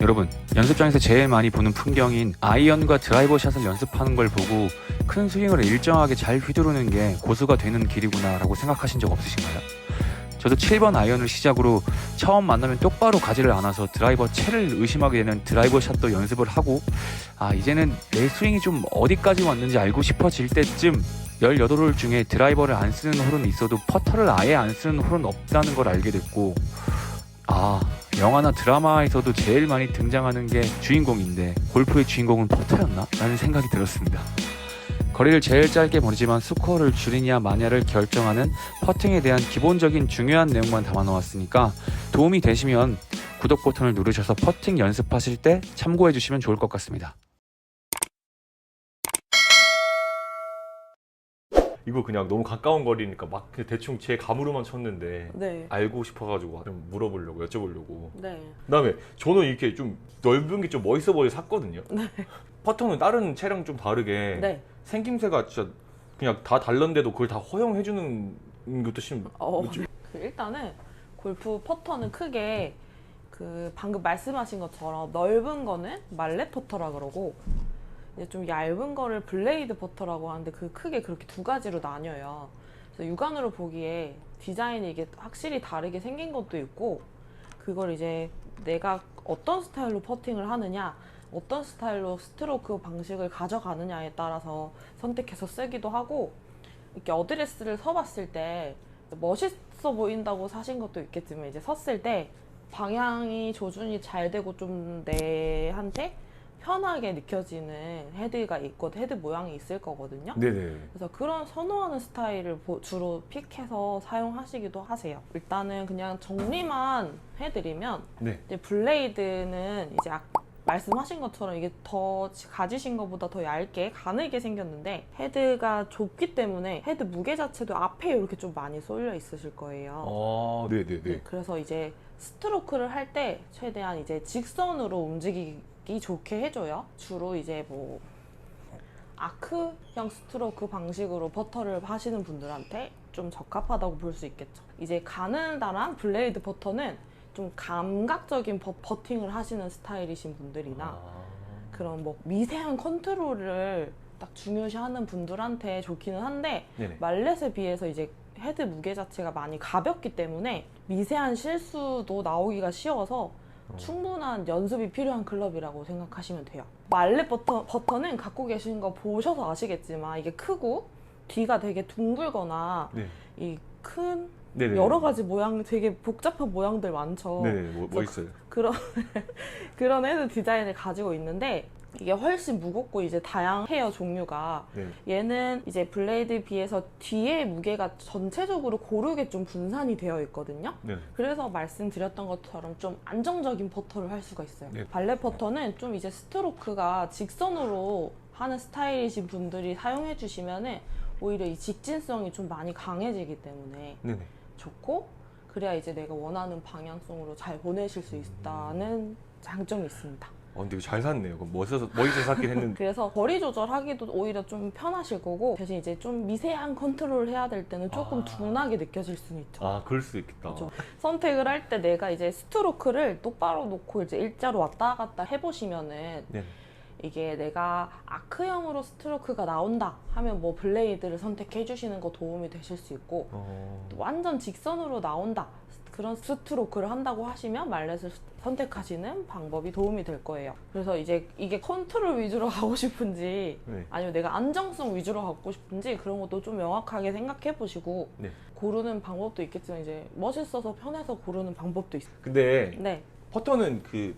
여러분, 연습장에서 제일 많이 보는 풍경인 아이언과 드라이버 샷을 연습하는 걸 보고 큰 스윙을 일정하게 잘 휘두르는 게 고수가 되는 길이구나 라고 생각하신 적 없으신가요? 저도 7번 아이언을 시작으로 처음 만나면 똑바로 가지를 않아서 드라이버 채를 의심하게 되는 드라이버 샷도 연습을 하고, 이제는 내 스윙이 좀 어디까지 왔는지 알고 싶어질 때쯤 18홀 중에 드라이버를 안 쓰는 홀은 있어도 퍼터를 아예 안 쓰는 홀은 없다는 걸 알게 됐고, 영화나 드라마에서도 제일 많이 등장하는 게 주인공인데 골프의 주인공은 퍼터였나? 라는 생각이 들었습니다. 거리를 제일 짧게 보내지만 스코어를 줄이냐 마냐를 결정하는 퍼팅에 대한 기본적인 중요한 내용만 담아놓았으니까 도움이 되시면 구독 버튼을 누르셔서 퍼팅 연습하실 때 참고해 주시면 좋을 것 같습니다. 이거 그냥 너무 가까운 거리니까 막 그냥 대충 제 감으로만 쳤는데 네. 알고 싶어가지고 좀 물어보려고 여쭤보려고. 네. 그다음에 저는 이렇게 좀 넓은 게 좀 멋있어 보여 샀거든요. 네. 퍼터는 다른 차량 좀 다르게 네. 생김새가 진짜 그냥 다 달랐는데도 그걸 다 허용해주는 것도 일단은 골프 퍼터는 크게 방금 말씀하신 것처럼 넓은 거는 말렛 퍼터라 그러고 이제 좀 얇은 거를 블레이드 퍼터라고 하는데 크게 그렇게 두 가지로 나뉘어요. 그래서 육안으로 보기에 디자인이 이게 확실히 다르게 생긴 것도 있고, 그걸 이제 내가 어떤 스타일로 퍼팅을 하느냐, 어떤 스타일로 스트로크 방식을 가져가느냐에 따라서 선택해서 쓰기도 하고, 이렇게 어드레스를 서봤을 때 멋있어 보인다고 사신 것도 있겠지만 이제 섰을 때 방향이 조준이 잘 되고 좀 내한테 편하게 느껴지는 헤드가 있고 헤드 모양이 있을 거거든요. 네네. 그래서 그런 선호하는 스타일을 주로 픽해서 사용하시기도 하세요. 일단은 그냥 정리만 해드리면, 네. 이제 블레이드는 이제 말씀하신 것처럼 이게 더 가지신 것보다 더 얇게 가늘게 생겼는데 헤드가 좁기 때문에 헤드 무게 자체도 앞에 이렇게 좀 많이 쏠려 있으실 거예요. 네네네. 네, 그래서 이제 스트로크를 할 때 최대한 이제 직선으로 움직이기 좋게 해줘요. 주로 이제 뭐 아크형 스트로크 방식으로 퍼터를 하시는 분들한테 좀 적합하다고 볼 수 있겠죠. 이제 가느다란 블레이드 퍼터는 좀 감각적인 퍼팅을 하시는 스타일이신 분들이나 그런 뭐 미세한 컨트롤을 딱 중요시하는 분들한테 좋기는 한데, 네네. 말렛에 비해서 이제 헤드 무게 자체가 많이 가볍기 때문에 미세한 실수도 나오기가 쉬워서 충분한 연습이 필요한 클럽이라고 생각하시면 돼요. 말렛 버터는 갖고 계신 거 보셔서 아시겠지만 이게 크고 뒤가 되게 둥글거나 네. 이 큰 네네. 여러 가지 모양, 되게 복잡한 모양들 많죠. 네네. 멋있어요. 그런 헤드 디자인을 가지고 있는데 이게 훨씬 무겁고 이제 다양해요, 종류가. 네. 얘는 이제 블레이드에 비해서 뒤에 무게가 전체적으로 고르게 좀 분산이 되어 있거든요. 네. 그래서 말씀드렸던 것처럼 좀 안정적인 퍼터를 할 수가 있어요. 네. 발렛 퍼터는 좀 이제 스트로크가 직선으로 하는 스타일이신 분들이 사용해 주시면은 오히려 이 직진성이 좀 많이 강해지기 때문에 네네. 좋고, 그래야 이제 내가 원하는 방향성으로 잘 보내실 수 있다는 장점이 있습니다. 근데 이거 잘 샀네요. 그럼 멋있어서 샀긴 했는데. 그래서 거리 조절하기도 오히려 좀 편하실 거고, 대신 이제 좀 미세한 컨트롤을 해야 될 때는 조금 둔하게 느껴질 수는 있죠. 그럴 수 있겠다. 그렇죠. 선택을 할 때 내가 이제 스트로크를 똑바로 놓고 이제 일자로 왔다 갔다 해보시면은 네. 이게 내가 아크형으로 스트로크가 나온다 하면 뭐 블레이드를 선택해 주시는 거 도움이 되실 수 있고, 또 완전 직선으로 나온다 그런 스트로크를 한다고 하시면 말렛을 선택하시는 방법이 도움이 될 거예요. 그래서 이제 이게 컨트롤 위주로 가고 싶은지 네. 아니면 내가 안정성 위주로 가고 싶은지 그런 것도 좀 명확하게 생각해 보시고 네. 고르는 방법도 있겠지만 이제 멋있어서 편해서 고르는 방법도 있어요. 근데 네. 퍼터는 그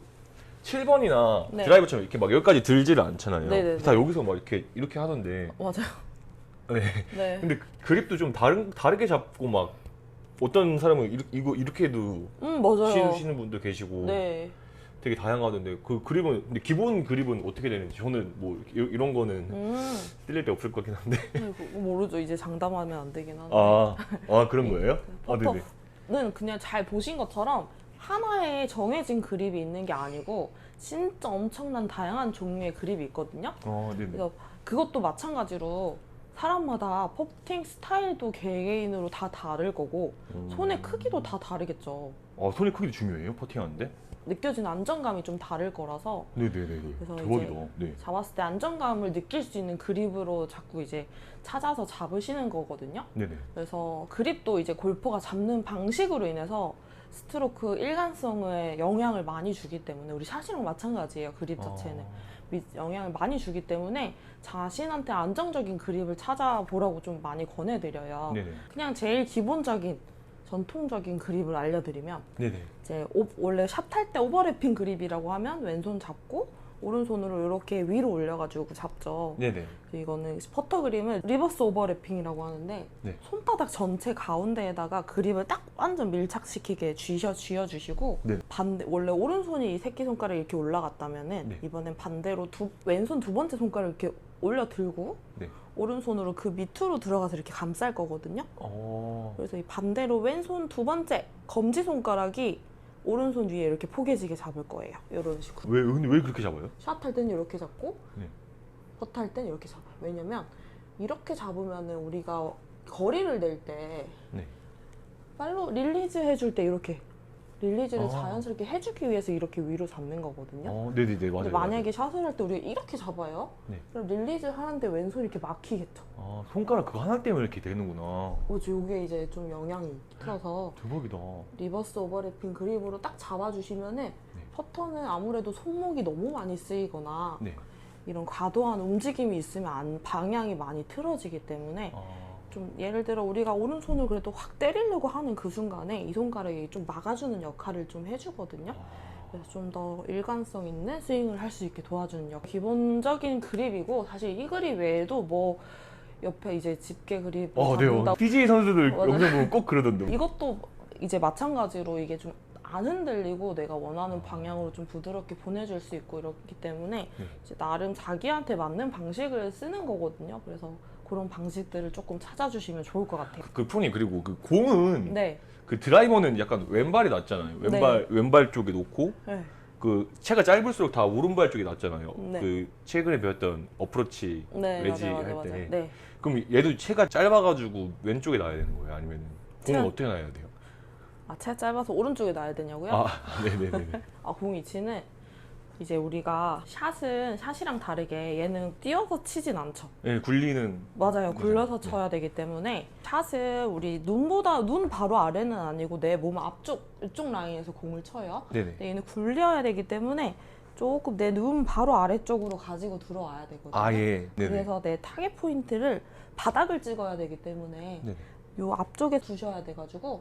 7번이나 네. 드라이버처럼 이렇게 막 여기까지 들지를 않잖아요. 네네네. 다 여기서 막 이렇게 하던데. 맞아요. 네. 네. 근데 그립도 좀 다르게 잡고 막 어떤 사람은 이렇게 해도 맞아요. 치시는 분도 계시고 네. 되게 다양하던데 그 그립은 근데 기본 그립은 어떻게 되는지 저는 뭐 이런 거는 쓸 일이 없을 것 같긴 한데. 그거 모르죠. 이제 장담하면 안 되긴 하는데. 그런 거예요? 네네. 퍼터는 그냥 잘 보신 것처럼 하나의 정해진 그립이 있는 게 아니고 진짜 엄청난 다양한 종류의 그립이 있거든요. 네네. 그래서 그것도 마찬가지로 사람마다 퍼팅 스타일도 개개인으로 다 다를 거고 손의 크기도 다 다르겠죠. 손의 크기도 중요해요? 퍼팅하는데? 느껴지는 안정감이 좀 다를 거라서 네네네. 그래서 대박이다. 이제 네. 잡았을 때 안정감을 느낄 수 있는 그립으로 자꾸 이제 찾아서 잡으시는 거거든요. 네네. 그래서 그립도 이제 골퍼가 잡는 방식으로 인해서 스트로크 일관성에 영향을 많이 주기 때문에 우리 샷이랑 마찬가지예요. 그립 자체는 영향을 많이 주기 때문에 자신한테 안정적인 그립을 찾아보라고 좀 많이 권해드려요. 네네. 그냥 제일 기본적인 전통적인 그립을 알려드리면 네네. 이제 원래 샷 할 때 오버래핑 그립이라고 하면 왼손 잡고 오른손으로 이렇게 위로 올려가지고 잡죠. 네네. 이거는 퍼터 그립은 리버스 오버래핑이라고 하는데 네. 손바닥 전체 가운데에다가 그립을 딱 완전 밀착시키게 쥐어주시고 네. 반대 원래 오른손이 새끼손가락이 이렇게 올라갔다면은 네. 이번엔 반대로 왼손 두 번째 손가락을 이렇게 올려 들고 네. 오른손으로 그 밑으로 들어가서 이렇게 감쌀 거거든요. 그래서 이 반대로 왼손 두 번째 검지손가락이 오른손 위에 이렇게 포개지게 잡을 거예요. 이런 식으로. 근데 왜 그렇게 잡아요? 샷 할 때는 이렇게 잡고 네. 퍼트 할 때는 이렇게 잡아요. 왜냐면 이렇게 잡으면은 우리가 거리를 낼 때 네. 팔로 릴리즈 해줄 때 이렇게 릴리즈를 아. 자연스럽게 해주기 위해서 이렇게 위로 잡는 거거든요. 네네네. 맞아요. 근데 만약에 샷을 할 때 우리가 이렇게 잡아요. 네. 그럼 릴리즈 하는데 왼손이 이렇게 막히겠죠. 손가락 그거 하나 때문에 이렇게 되는구나. 이게 이제 좀 영향이 있어서 대박이다. 리버스 오버래핑 그립으로 딱 잡아주시면은 퍼터는 아무래도 손목이 너무 많이 쓰이거나 네. 이런 과도한 움직임이 있으면 방향이 많이 틀어지기 때문에 좀 예를 들어 우리가 오른손을 그래도 확 때리려고 하는 그 순간에 이 손가락이 좀 막아주는 역할을 좀 해주거든요. 그래서 좀 더 일관성 있는 스윙을 할 수 있게 도와주는 기본적인 그립이고 사실 이 그립 외에도 뭐 옆에 이제 집게 그립 네요. PGA 선수들 맞아요. 영상 보면 꼭 그러던데. 이것도 이제 마찬가지로 이게 좀 안 흔들리고 내가 원하는 방향으로 좀 부드럽게 보내줄 수 있고 이렇기 때문에 이제 나름 자기한테 맞는 방식을 쓰는 거거든요. 그래서 그런 방식들을 조금 찾아주시면 좋을 것 같아요. 그 프로님 그리고 그 공은 네. 그 드라이버는 약간 왼발이 낫잖아요. 왼발 쪽에 놓고 네. 그 채가 짧을수록 다 오른발 쪽에 낫잖아요. 네. 그 최근에 배웠던 어프로치 레지 할 때. 네. 그럼 얘도 채가 짧아가지고 왼쪽에 놔야 되는 거예요? 아니면 공은 어떻게 놔야 돼요? 채가 짧아서 오른쪽에 놔야 되냐고요? 네네네. 공 위치는 이제 우리가 샷이랑 다르게 얘는 띄어서 치진 않죠. 네, 굴리는. 맞아요. 굴려서 네. 쳐야 되기 때문에 샷은 우리 눈 바로 아래는 아니고 내 몸 앞쪽 이쪽 라인에서 공을 쳐요. 네네. 근데 얘는 굴려야 되기 때문에 조금 내 눈 바로 아래쪽으로 가지고 들어와야 되거든요. 예. 네네. 그래서 내 타겟 포인트를 바닥을 찍어야 되기 때문에 네네. 요 앞쪽에 두셔야 돼가지고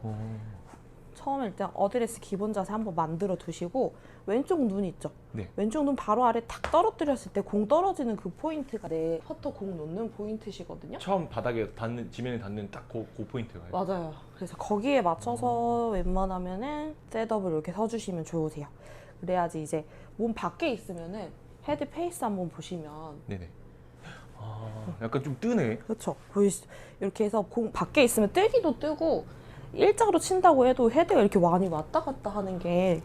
처음에 일단 어드레스 기본 자세 한번 만들어 두시고 왼쪽 눈 있죠? 네. 왼쪽 눈 바로 아래 탁 떨어뜨렸을 때 공 떨어지는 그 포인트가 내 퍼터 공 놓는 포인트시거든요. 처음 바닥에 지면에 닿는 딱 그 포인트가요? 맞아요. 그래서 거기에 맞춰서 웬만하면은 셋업을 이렇게 서주시면 좋으세요. 그래야지 이제 몸 밖에 있으면은 헤드 페이스 한번 보시면 네네. 약간 좀 뜨네. 그렇죠. 이렇게 해서 공 밖에 있으면 뜨기도 뜨고 일자로 친다고 해도 헤드가 이렇게 많이 왔다 갔다 하는 게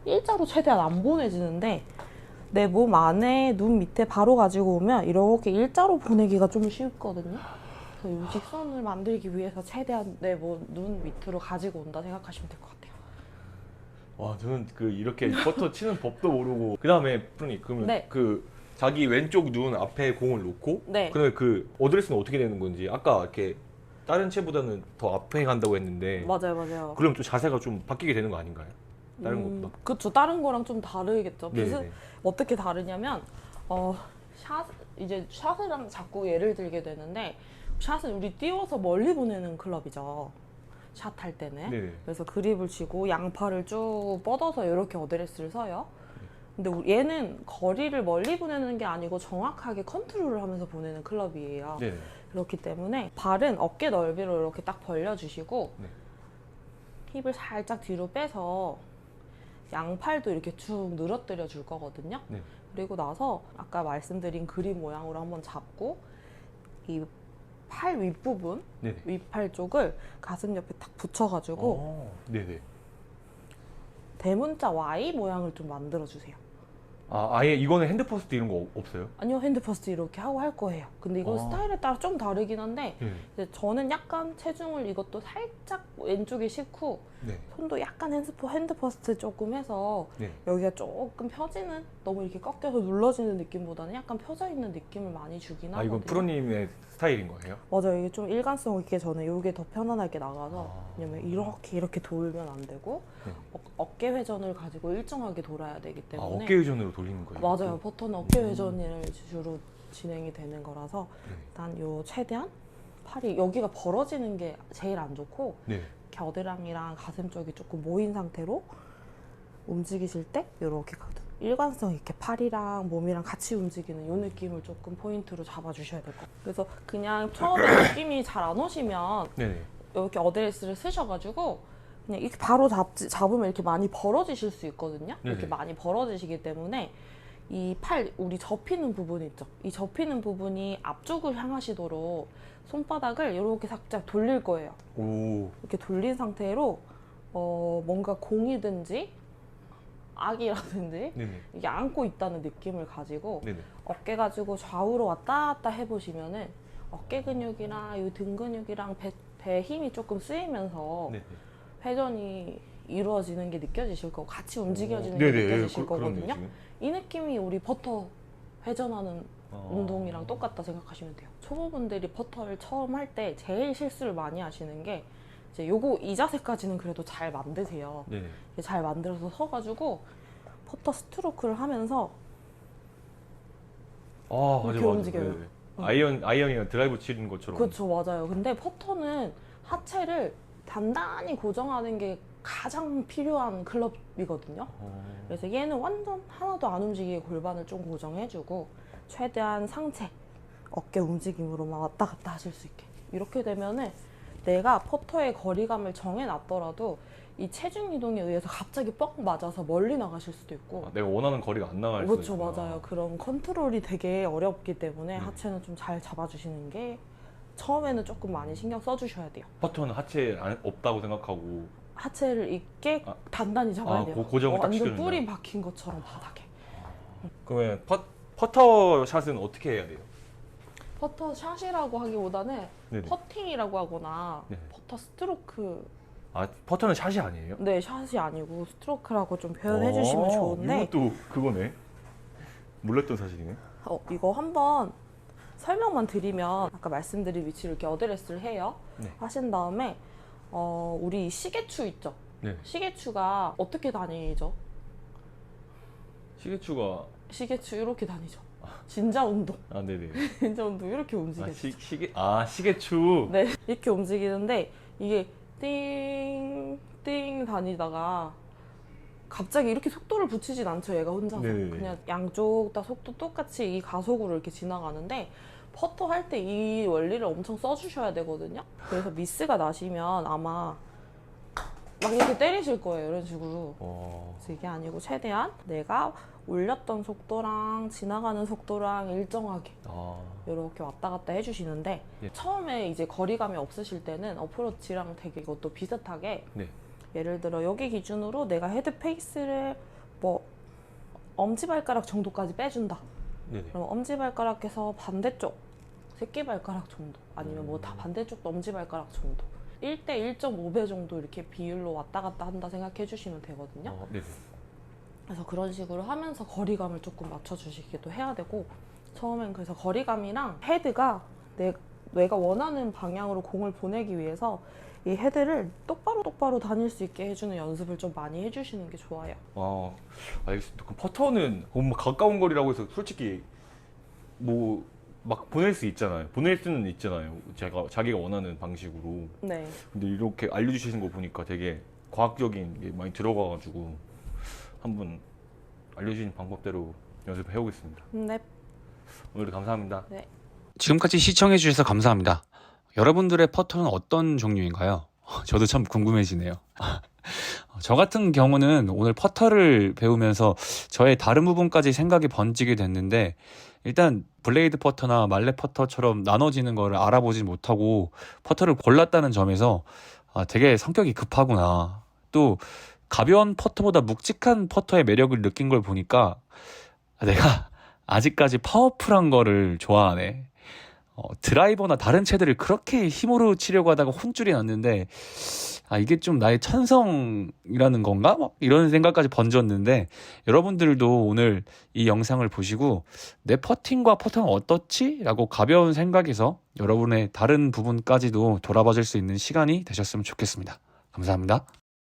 일자로 최대한 안 보내지는데 내 몸 안에 눈 밑에 바로 가지고 오면 이렇게 일자로 보내기가 좀 쉽거든요. 그래서 이 직선을 만들기 위해서 최대한 내 눈 밑으로 가지고 온다 생각하시면 될 것 같아요. 저는 이렇게 퍼터 치는 법도 모르고 그 다음에 프로님 그러면 네. 자기 왼쪽 눈 앞에 공을 놓고 네. 그다음에 어드레스는 어떻게 되는 건지 아까 이렇게 다른 채보다는 더 앞에 간다고 했는데 맞아요. 그럼 또 자세가 좀 바뀌게 되는 거 아닌가요? 다른 것보다? 그렇죠. 다른 거랑 좀 다르겠죠. 네네. 어떻게 다르냐면 샷이랑 자꾸 예를 들게 되는데 샷은 우리 띄워서 멀리 보내는 클럽이죠. 샷 할 때는. 네네. 그래서 그립을 쥐고 양팔을 쭉 뻗어서 이렇게 어드레스를 서요. 근데 얘는 거리를 멀리 보내는 게 아니고 정확하게 컨트롤을 하면서 보내는 클럽이에요. 네네. 그렇기 때문에 발은 어깨 넓이로 이렇게 딱 벌려주시고 네. 힙을 살짝 뒤로 빼서 양팔도 이렇게 쭉 늘어뜨려 줄 거거든요. 네. 그리고 나서 아까 말씀드린 그립 모양으로 한번 잡고 이 팔 윗부분, 네네. 윗팔 쪽을 가슴 옆에 딱 붙여가지고 네네. 대문자 Y 모양을 좀 만들어주세요. 아예 이거는 핸드 퍼스트 이런 거 없어요? 아니요, 핸드 퍼스트 이렇게 하고 할 거예요. 근데 이건 스타일에 따라 좀 다르긴 한데 네. 이제 저는 약간 체중을 이것도 살짝 왼쪽에 싣고 네. 손도 약간 핸드 퍼스트 조금 해서 네. 여기가 조금 펴지는, 너무 이렇게 꺾여서 눌러지는 느낌보다는 약간 펴져 있는 느낌을 많이 주긴 아, 하거든요. 이건 프로님의 스타일인 거예요? 맞아요. 이게 좀 일관성 있게 저는 이게 더 편안하게 나가서, 아. 왜냐면 이렇게 돌면 안 되고 네. 어깨 회전을 가지고 일정하게 돌아야 되기 아, 때문에. 어깨 회전으로 돌리는 거예요? 맞아요. 퍼터는 어깨 회전을 주로 진행이 되는 거라서 네. 일단 요 최대한 팔이 여기가 벌어지는 게 제일 안 좋고, 네. 겨드랑이랑 가슴 쪽이 조금 모인 상태로 움직이실 때 이렇게 일관성 있게 팔이랑 몸이랑 같이 움직이는 이 느낌을 조금 포인트로 잡아주셔야 될 것 같아요. 그래서 그냥 처음에 느낌이 잘 안 오시면 네네. 이렇게 어드레스를 쓰셔가지고 그냥 이렇게 바로 잡으면 이렇게 많이 벌어지실 수 있거든요. 이렇게 네네. 많이 벌어지시기 때문에 이 팔, 우리 접히는 부분 있죠. 이 접히는 부분이 앞쪽을 향하시도록 손바닥을 이렇게 살짝 돌릴 거예요. 오. 이렇게 돌린 상태로 뭔가 공이든지 악이라든지 네네. 이게 안고 있다는 느낌을 가지고 네네. 어깨 가지고 좌우로 왔다 갔다 해보시면은 어깨 근육이랑 이 등 근육이랑 배 힘이 조금 쓰이면서 네네. 회전이 이루어지는 게 느껴지실 거고 같이 움직여지는 네네. 게 느껴지실 그렇네요, 거거든요. 지금. 이 느낌이 우리 퍼터 회전하는 아. 운동이랑 똑같다 생각하시면 돼요. 초보분들이 퍼터를 처음 할 때 제일 실수를 많이 하시는 게 이제 이 자세까지는 그래도 잘 만드세요. 네네. 잘 만들어서 서가지고 퍼터 스트로크를 하면서 아, 이렇게 맞아. 움직여요. 네네. 아이언이나 드라이브 치는 것처럼. 그렇죠, 맞아요. 근데 퍼터는 하체를 단단히 고정하는 게 가장 필요한 클럽이거든요. 그래서 얘는 완전 하나도 안 움직이게 골반을 좀 고정해주고 최대한 상체, 어깨 움직임으로만 왔다 갔다 하실 수 있게. 이렇게 되면은 내가 퍼터의 거리감을 정해놨더라도 이 체중 이동에 의해서 갑자기 뻥 맞아서 멀리 나가실 수도 있고. 아, 내가 원하는 거리가 안 나갈 수도 그렇죠, 있구나. 맞아요. 그런 컨트롤이 되게 어렵기 때문에 네. 하체는 좀 잘 잡아주시는 게 처음에는 조금 많이 신경 써주셔야 돼요. 퍼터는 하체 없다고 생각하고. 하체를 있게 아. 단단히 잡아야 아, 돼요. 고정을 딱 완전 시켜준다. 뿌리 박힌 것처럼 바닥에. 그러면 퍼터 샷은 어떻게 해야 돼요? 퍼터 샷이라고 하기보다는 네네. 퍼팅이라고 하거나 네. 퍼터 스트로크. 아, 퍼터는 샷이 아니에요? 네, 샷이 아니고 스트로크라고 좀 표현해 주시면 좋은데, 이것도 그거네. 몰랐던 사실이네. 이거 한번 설명만 드리면 아까 말씀드린 위치로 이렇게 어드레스를 해요. 네. 하신 다음에 우리 시계추 있죠? 네. 시계추가 어떻게 다니죠? 시계추가 시계추 이렇게 다니죠. 진자 운동. 아, 네네. 진자 운동 이렇게 아, 움직이죠. 시계추. 네, 이렇게 움직이는데 이게 띵띵 다니다가 갑자기 이렇게 속도를 붙이진 않죠. 얘가 혼자서. 네네네. 그냥 양쪽 다 속도 똑같이 이 가속으로 이렇게 지나가는데 퍼터 할 때 이 원리를 엄청 써주셔야 되거든요. 그래서 미스가 나시면 아마 막 이렇게 때리실 거예요. 이런 식으로. 그래서 이게 아니고 최대한 내가 올렸던 속도랑 지나가는 속도랑 일정하게 아, 이렇게 왔다 갔다 해주시는데, 네. 처음에 이제 거리감이 없으실 때는 어프로치랑 되게 이것도 비슷하게, 네. 예를 들어 여기 기준으로 내가 헤드 페이스를 뭐 엄지발가락 정도까지 빼준다. 네네. 그럼 엄지발가락에서 반대쪽 새끼발가락 정도, 아니면 뭐 다 반대쪽도 엄지발가락 정도, 1대 1.5배 정도 이렇게 비율로 왔다 갔다 한다 생각해 주시면 되거든요. 네네. 그래서 그런 식으로 하면서 거리감을 조금 맞춰주시기도 해야 되고, 처음엔 그래서 거리감이랑 헤드가 내가 원하는 방향으로 공을 보내기 위해서 이 헤드를 똑바로 다닐 수 있게 해주는 연습을 좀 많이 해주시는 게 좋아요. 아, 알겠습니다. 그럼 퍼터는 뭐 가까운 거리라고 해서 솔직히 뭐 막 보낼 수 있잖아요. 보낼 수는 있잖아요. 자기가 원하는 방식으로. 네. 근데 이렇게 알려주시는 거 보니까 되게 과학적인 게 많이 들어가가지고 한번 알려주신 방법대로 연습해 오겠습니다. 네. 오늘도 감사합니다. 지금까지 시청해주셔서 감사합니다. 여러분들의 퍼터는 어떤 종류인가요? 저도 참 궁금해지네요. 저 같은 경우는 오늘 퍼터를 배우면서 저의 다른 부분까지 생각이 번지게 됐는데, 일단 블레이드 퍼터나 말렛 퍼터처럼 나눠지는 거를 알아보지 못하고 퍼터를 골랐다는 점에서 되게 성격이 급하구나. 또 가벼운 퍼터보다 묵직한 퍼터의 매력을 느낀 걸 보니까 내가 아직까지 파워풀한 거를 좋아하네. 드라이버나 다른 채들을 그렇게 힘으로 치려고 하다가 혼줄이 났는데 이게 좀 나의 천성이라는 건가? 막 이런 생각까지 번졌는데 여러분들도 오늘 이 영상을 보시고 내 퍼팅과 퍼터는 어떻지? 라고 가벼운 생각에서 여러분의 다른 부분까지도 돌아봐 줄 수 있는 시간이 되셨으면 좋겠습니다. 감사합니다.